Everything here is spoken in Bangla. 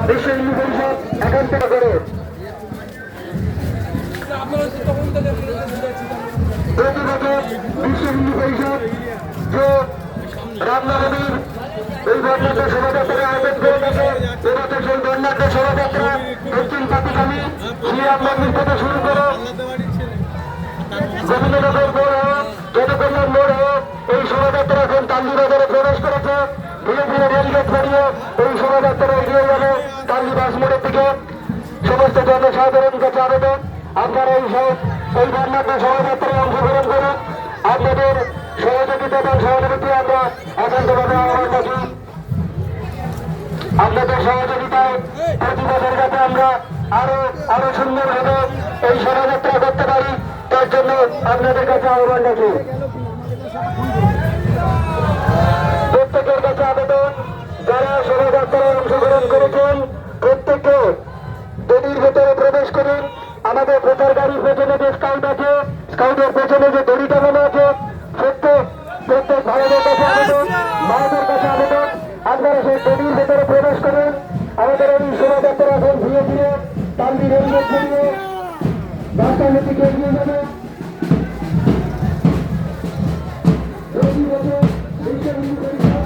বিশ্ব হিন্দু পরিষদ একান্ত করে প্রতি বছর বিশ্ব হিন্দু পরিষদ যে রামনবমীর এই বর্ণাঢ্য শোভাযাত্রা আয়োজন করে থাকে, এবছর সেই বর্ণাঢ্য শোভাযাত্রা দক্ষিণ পাতিখালী শ্রীরাম মন্দির থেকে শুরু করে গোবিন্দনগর মোড় হোক, যদুকল্যাণ মোড় হোক, এই শোভাযাত্রা এখন কান্দিবাজারে প্রবেশ করেছে। ধীরে ধীরে রেলগেট পেরিয়ে এই শোভাযাত্রা এগিয়ে যাবে কান্দি বাস মোড়ের দিকে। সমস্ত জনসাধারণ কাছে আবেদন, আপনারা এই বর্ণাঢ্য শোভাযাত্রায় অংশগ্রহণ করুন। আপনাদের সহযোগিতা এবং সহযোগিতা আমরা একান্তভাবে আহ্বান রাখি। আপনাদের সহযোগিতায় প্রতি বছর যাতে আমরা আরো সুন্দরভাবে এই শোভাযাত্রা করতে পারি, তার জন্য আপনাদের কাছে আহ্বান রাখি। প্রত্যেকের কাছে আবেদন, যারা শোভাযাত্রায় অংশগ্রহণ করেছেন প্রত্যেকে দড়ির ভেতরে প্রবেশ করুন। আমাদের প্রচার গাড়ির পেছনে যে স্কাউট আছে, স্কাউটের পেছনে যে দড়ি টানানো আছে, প্রত্যেক ভাইদের কাছে আবেদন, মায়েদের কাছে আবেদন, আপনারা সেই দড়ির ভেতরে প্রবেশ করুন। আমাদের এই শোভাযাত্রা এখন ধীরে ধীরে কান্দি রেলগেট পেরিয়ে রাস্তার দিকে এগিয়ে যাবে। প্রতি বছর বিশ্ব হিন্দু পরিষদ